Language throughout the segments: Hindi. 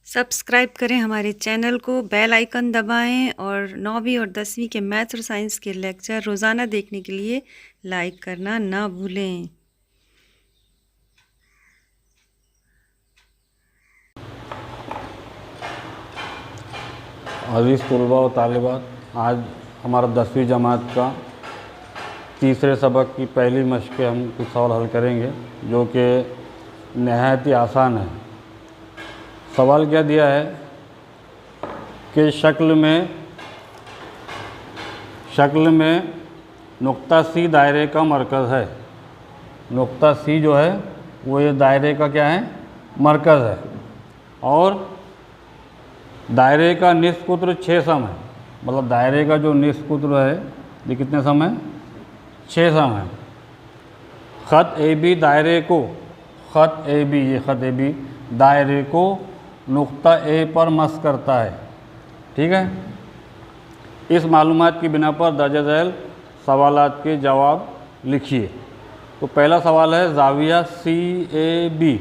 सब्सक्राइब करें हमारे चैनल को, बेल आइकन दबाएं और 9वीं और 10वीं के मैथ्स और साइंस के लेक्चर रोज़ाना देखने के लिए लाइक करना ना भूलें। अज़ीज़ तलबा और तालिबात, आज हमारा 10वीं जमात का तीसरे सबक की पहली मश्क के हम कुछ सवाल हल करेंगे जो कि नहायत ही आसान है। सवाल क्या दिया है कि शक्ल में नुक्ता सी दायरे का मरकज़ है। नुक्ता सी जो है वो ये दायरे का क्या है, मरकज़ है। और दायरे का निस्कुत्र 6 सम है। मतलब दायरे का जो निस्कुत्र है ये कितने सम है, 6 सम है। ख़त ए बी दायरे को, ख़त ए बी, ये ख़त ए बी दायरे को नुक्ता ए पर मस करता है। ठीक है। इस मालूमात की बिना पर दर्ज झैल सवालात के जवाब लिखिए। तो पहला सवाल है, ज़ाविया सी ए बी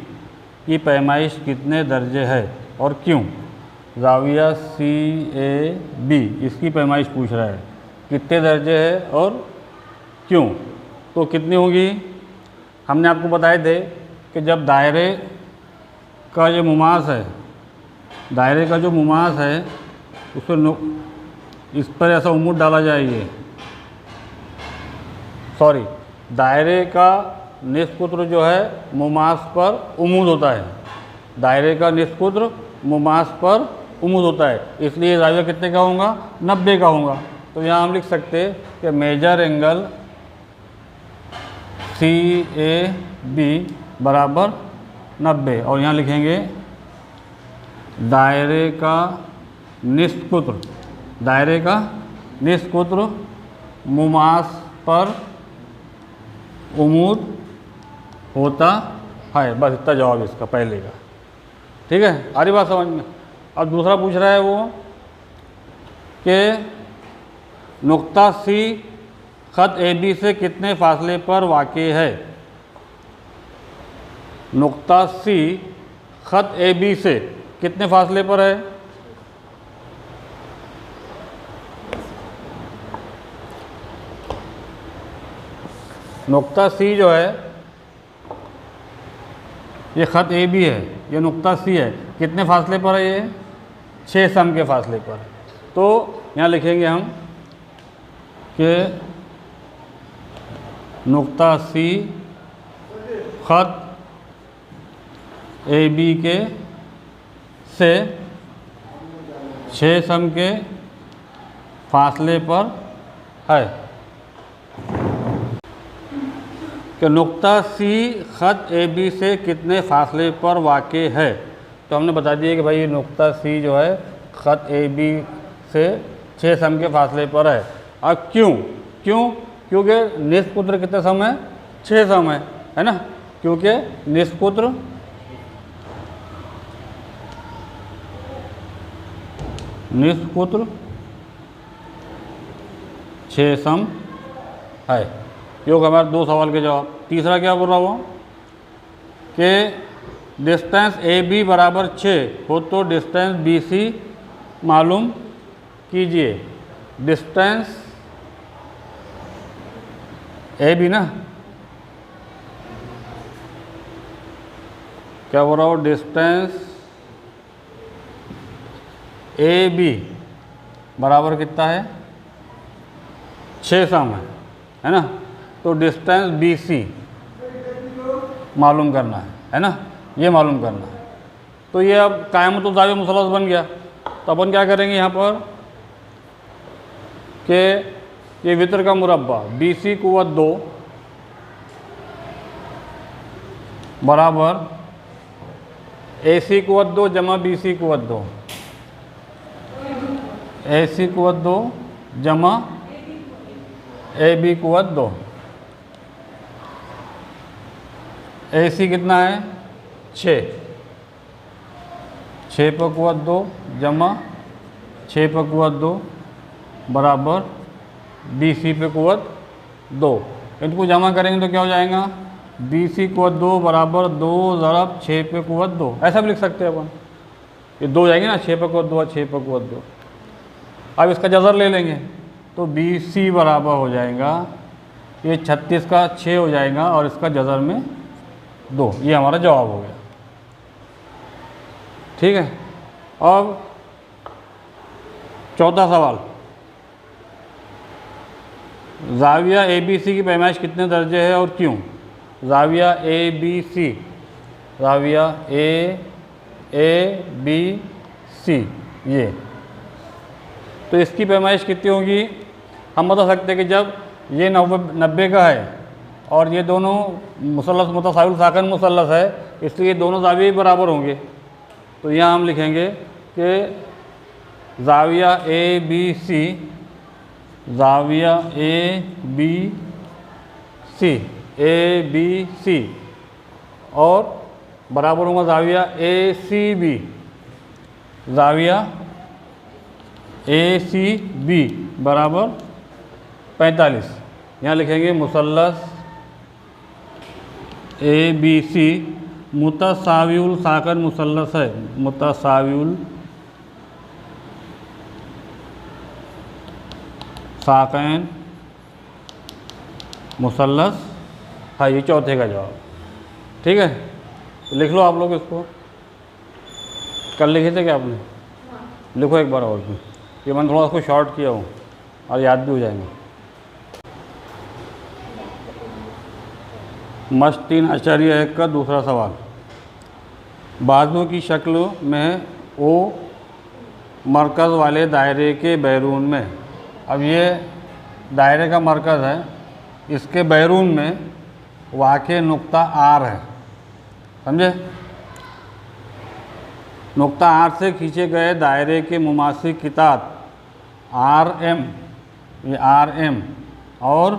की पैमाइश कितने दर्जे है और क्यों। ज़ाविया सी ए बी, इसकी पैमाइश पूछ रहा है, कितने दर्जे है और क्यों। तो कितनी होगी, हमने आपको बताए थे कि जब दायरे का जो मुमास है, दायरे का जो मुमास है उस पर इस पर ऐसा उम्मूद डाला जाएगी, सॉरी, दायरे का निस्कुत्र जो है मुमास पर उम्मूद होता है। दायरे का निस्कुत्र मुमास पर उम्मूद होता है, इसलिए ज़ाविया कितने का होगा, 90 का होगा। तो यहाँ हम लिख सकते हैं कि major angle C A B बराबर 90। और यहाँ लिखेंगे दायरे का निस्कुत्र, दायरे का निस्कुत्र मुमास पर उम्मूद होता है। बस इतना जवाब इसका पहले का। ठीक है, आ रही बात समझ में। अब दूसरा पूछ रहा है वो कि नुक्ता सी ख़त ए बी से कितने फासले पर वाक़ई है। नुक्ता सी ख़त ए बी से कितने फासले पर है। नुक्ता सी जो है ये ख़त ए बी है, ये नुक्ता सी है, कितने फासले पर है, ये 6 सम के फासले पर। तो यहाँ लिखेंगे हम कि नुक्ता सी ख़त ए बी के से 6 सम के फासले पर है। कि नुक्ता सी ख़त ए बी से कितने फासले पर वाक़ई है। तो हमने बता दिया कि भाई ये नुक्ता सी जो है ख़त ए बी से 6 सम के फासले पर है। अब क्यों, क्योंकि निस्कुत्र कितने सम है, 6 सम है ना। क्योंकि निस्कुत्र निस्कुत्र 6 सम है। योग हमारे 2 सवाल के जवाब। तीसरा क्या बोल रहा हुआ कि डिस्टेंस ए बी बराबर 6 हो तो डिस्टेंस बी सी मालूम कीजिए। डिस्टेंस ए बी ना, क्या बोल रहा हो, डिस्टेंस ए बी बराबर कितना है, 6 सम है ना। तो डिस्टेंस बी सी मालूम करना है ना, ये मालूम करना है। तो ये अब कायमत और ज़ाविया मुसलस बन गया। तो अपन क्या करेंगे यहाँ पर कि ये वितर का मुरब्बा बी सी कुव्वत 2 बराबर ए सी कुव्वत 2 जमा बी सी कुव्वत 2, ए सी कुव्वत 2 जमा ए बी कुव्वत 2। ए सी कितना है, 6 पर कुव्वत 2 जमा 6 पर कुव्वत 2 बराबर बी सी पे कुव्वत 2। इनको जमा करेंगे तो क्या हो जाएगा, बी सी कुव्वत 2 बराबर 2 ज़रब 6 पे कुव्वत 2। ऐसा भी लिख सकते हैं अपन। ये 2 जाएंगे ना, 6 पे कुवत 2 और 6 पे कुवत 2। अब इसका जज़र ले लेंगे तो BC बराबर हो जाएगा, ये 36 का 6 हो जाएगा और इसका जज़र में 2। ये हमारा जवाब हो गया। ठीक है। अब चौथा सवाल, ज़ाविया ABC की पैमाइश कितने दर्जे है और क्यों? ज़ाविया ABC, ज़ाविया ABC ये, तो इसकी पैमाइश कितनी होगी? हम बता सकते हैं कि जब ये 90 का है और ये दोनों मुसल्लस मुतसाविल साकन मुसल्लस है, इसलिए दोनों ज़ाविये बराबर होंगे। तो यहाँ हम लिखेंगे कि ज़ाविया ABC, ज़ाविया ABC और बराबर होगा ज़ाविया ACB, ज़ाविया ACB बराबर 45। यहाँ लिखेंगे मुसल्लस ABC मुतसाविउल साकन मुसल्लस है, मुतसाविउल साकन मुसल्लस है, ये चौथे का जवाब। ठीक है, तो लिख लो आप लोग इसको। कल लिखे थे क्या आपने? लिखो एक बार और भी, ये मैंने थोड़ा उसको शॉर्ट किया हूँ और याद भी हो जाएंगे। मस्ट 3.1 का दूसरा सवाल, बाजुओं की शक्ल में ओ मरकज़ वाले दायरे के बैरून में, अब ये दायरे का मरकज़ है, इसके बैरून में वाक़े नुक्ता R है, समझे? नुक्ता R से खींचे गए दायरे के मुमासिल किताब RM, ये RM और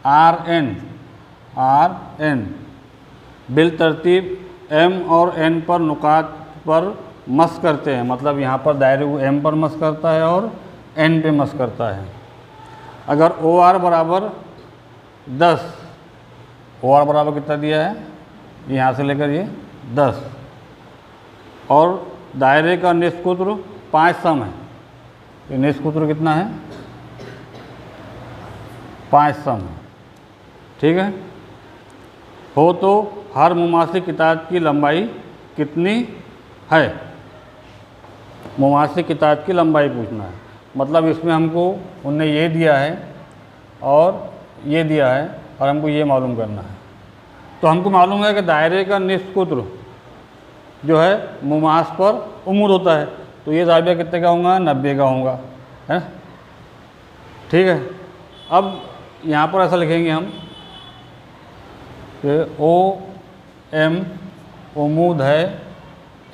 RN बिल तरतीब M और N पर नुकात पर मस करते हैं। मतलब यहाँ पर दायरे को M पर मस करता है और N पे मस करता है। अगर OR बराबर 10, OR बराबर कितना दिया है? यहाँ से लेकर ये 10 और दायरे का निष्कुत्र 5 सम है। ये निष्कुत्र कितना है? 5 सम है। ठीक है। हो तो हर मुमासिल किताब की लंबाई कितनी है? मुमासिल किताब की लंबाई पूछना है। मतलब इसमें हमको उनने ये दिया है और ये दिया है और हमको ये मालूम करना है। तो हमको मालूम है कि दायरे का निष्कुत्र जो है मुमास पर उमूद होता है, तो ये ज़ाविया कितने का होगा? 90 का होगा, है। ठीक है। अब यहाँ पर ऐसा लिखेंगे हम कि OM उमूद है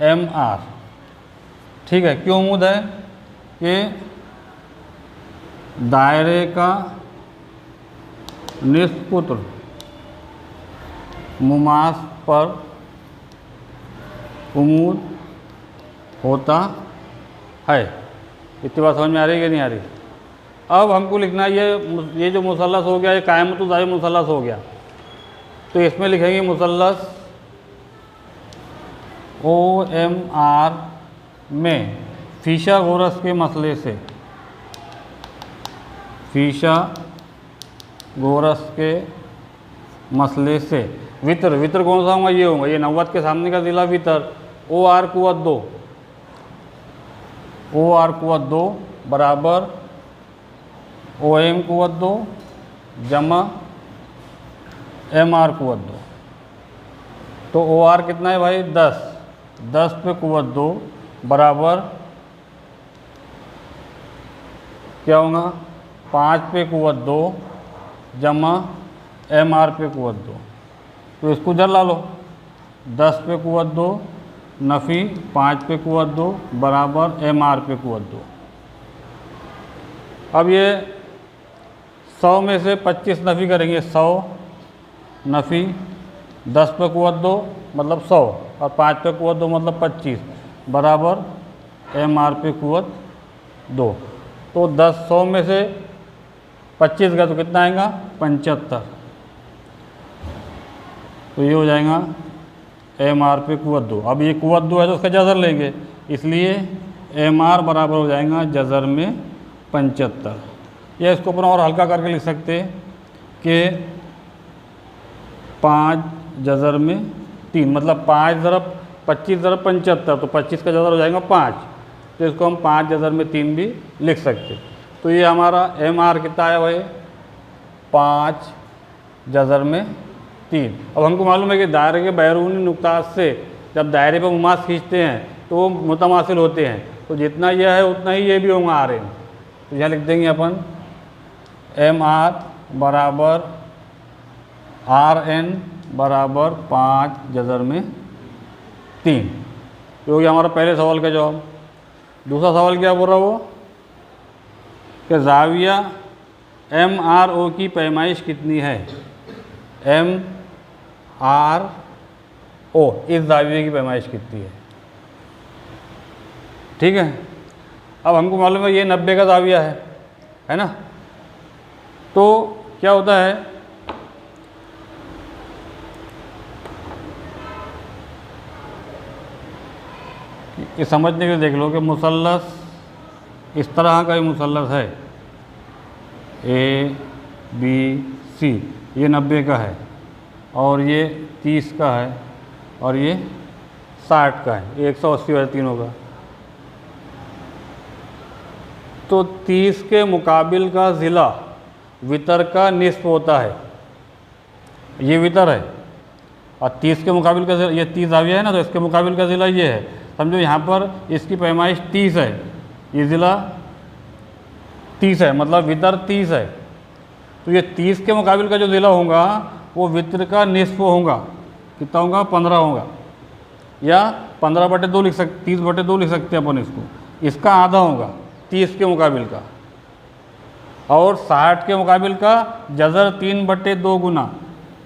MR। ठीक है। क्यों उमूद है? कि दायरे का निष्कुत्र मुमास पर उमूद होता है। इतनी बात समझ में आ रही है कि नहीं आ रही? अब हमको लिखना है ये जो मुसल्लस हो गया, ये कायमतुल ज़ाविया मुसल्लस हो गया, तो इसमें लिखेंगे मुसल्लस OMR में फिशागोरस के मसले से, फिशागोरस के मसले से वितर, वितर कौन सा होगा? ये होगा, ये 90 के सामने का ज़िला वितर। OR कुवत 2, OR कुवत 2 बराबर OM कुवत 2 जमा MR कुवत 2। तो OR कितना है भाई? 10, 10 पे कुवत 2 बराबर क्या होगा? 5 पे कुवत 2 जमा MR पे कुवत 2। तो इसको जर ला लो, 10 पे कुवत 2 नफ़ी 5 पे कुवत 2 बराबर MR पे कुवत 2। अब ये 100 में से 25 नफ़ी करेंगे, 100 नफ़ी 10 पे कुवत 2 मतलब 100 और 5 पे कुवत 2 मतलब 25 बराबर MR पे कुवत 2। तो 100 में से 25 का तो कितना आएगा? 75। तो ये हो जाएगा MR पे कुवत 2। अब ये कुवत 2 है तो उसका जज़र लेंगे, इसलिए एम आर बराबर हो जाएगा जज़र में 75। या इसको अपन और हल्का करके लिख सकते कि 5 जज़र में 3, मतलब 5 ज़रब 25 ज़रब 75, तो 25 का जज़र हो जाएगा 5, तो इसको हम 5 जज़र में 3 भी लिख सकते। तो ये हमारा एम आर कितना आया भाई, 5 जज़र में 3। अब हमको मालूम है कि दायरे के बैरूनी नुक्तात से जब दायरे पर मुमास खींचते हैं तो वो मुतमासिल होते हैं, तो जितना यह है उतना ही ये भी होगा आर एन। तो यहाँ लिख देंगे अपन एम आर बराबर आर एन बराबर 5 जज़र में 3। तो ये हमारा पहले सवाल का जवाब। दूसरा सवाल क्या बोल रहा वो कि ज़ाविया एम आर ओ की पैमाइश कितनी है। एम आर ओ, इस ज़ाविये की पैमाइश कितनी है। ठीक है, अब हमको मालूम है ये 90 का ज़ाविया है ना। तो क्या होता है, ये समझने के लिए देख लो कि मुसल्लस इस तरह का ही मुसल्लस है, ए बी सी, ये 90 का है और ये 30 का है और ये 60 का है, 180 है तीनों का। तो 30 के मुकाबिल का ज़िला वितर का निस्फ होता है, ये वितर है, और 30 के मुकाबिल का ये 30 ज़ाविया है ना, तो इसके मुकाबिल का ज़िला ये है। समझो यहाँ पर इसकी पैमाइश 30 है, ये ज़िला 30 है, मतलब वितर 30 है। तो ये 30 के मुकाबिल का जो ज़िला होगा वो वितर का निस्फ होगा, कितना होगा, 15 होगा, या 15/2 लिख सकते, 30/2 लिख सकते हैं अपन इसको। इसका आधा होगा 30 के मुकाबिल का, और 60 के मुकाबिल का जज़र 3/2 गुना,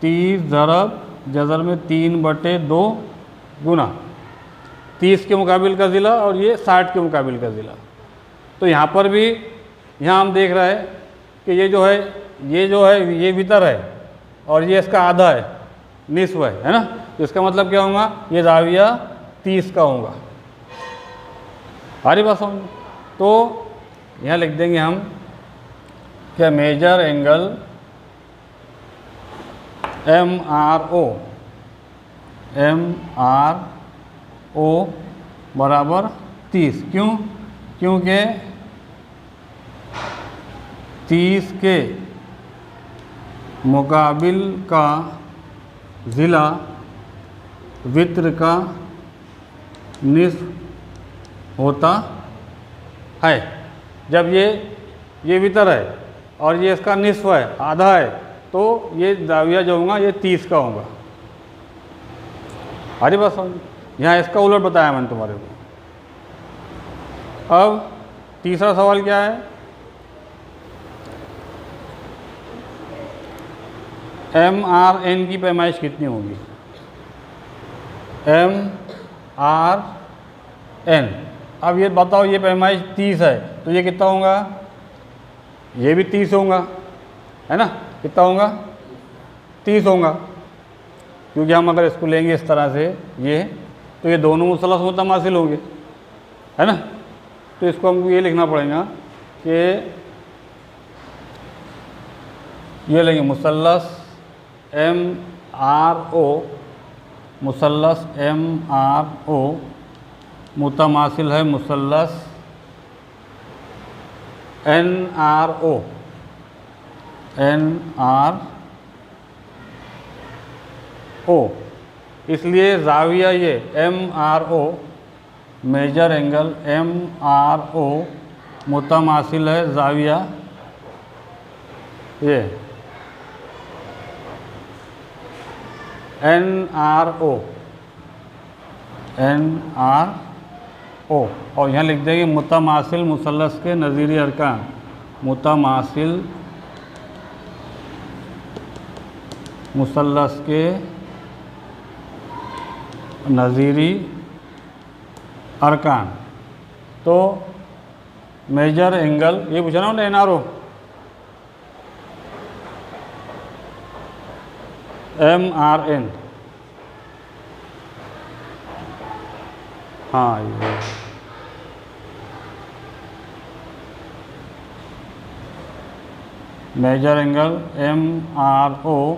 30 ज़रब जज़र में 3/2 गुना 30 के मुकाबिल का ज़िला और ये 60 के मुकाबिल का ज़िला। तो यहाँ पर भी, यहाँ हम देख रहे हैं कि ये जो है ये वितर है और ये इसका आधा है, निस्फ है ना। तो इसका मतलब क्या होगा, ये ज़ाविया 30 का होगा। हमारी बात समझ। तो यहाँ लिख देंगे हम क्या, major angle M R O बराबर 30। क्यों? क्योंकि 30 के मुकाबिल का ज़िला वित्र का निस्फ होता है। जब ये वितर है और ये इसका निस्फ है, आधा है, तो ये ज़ाविया जो होगा ये 30 का होगा। हमारी बात समझ। यहाँ इसका उलट बताया मैंने तुम्हारे को। अब तीसरा सवाल क्या है, एम आर एन की पैमाइश कितनी होगी। एम आर एन, अब ये बताओ, ये पैमाइश 30 है तो ये कितना होगा, ये भी 30 होगा, है ना। कितना होगा, 30 होगा, क्योंकि हम अगर इसको लेंगे इस तरह से ये, तो ये दोनों मुसल्लस मुतमासिल होंगे, है ना। तो इसको हमको ये लिखना पड़ेगा कि ये लेंगे मुसल्लस एम आर ओ, मुसल्लस एम आर ओ मुतमासिल है मुसल्लस एन आर ओ, इसलिए ज़ाविया ये M R O, major angle M R O मुतमासिल है ज़ाविया ये एन आर ओ, और यहाँ लिख देंगे मुतमासिल मुसल्लस के नज़ीरी अरकान, मुतमासिल मुसल्लस के नज़ीरी अरकान। तो मेजर एंगल, ये पूछा ना N R O, M R N, हाँ ये मेजर एंगल MRO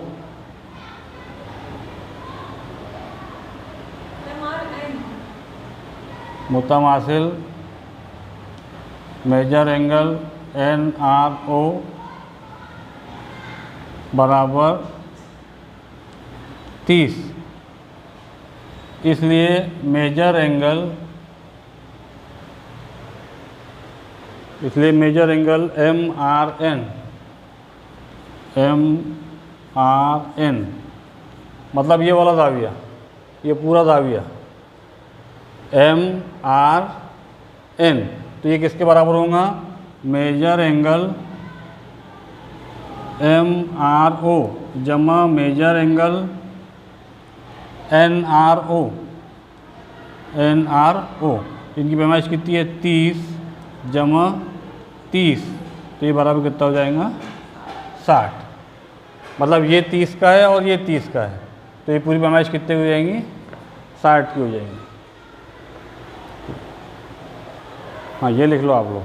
मुतमासिल मेजर एंगल NRO बराबर 30। इसलिए मेजर एंगल MRN मतलब ये वाला ज़ाविया, ये पूरा ज़ाविया MRN, तो ये किसके बराबर होगा? मेजर एंगल MRO जमा मेजर एंगल NRO। इनकी पैमाइश कितनी है? 30 जमा 30, तो ये बराबर कितना हो जाएगा? 60। मतलब ये 30 का है और ये 30 का है, तो ये पूरी पैमाइश कितने की हो जाएंगी? 60 की हो जाएंगी। हाँ, ये लिख लो आप लोग।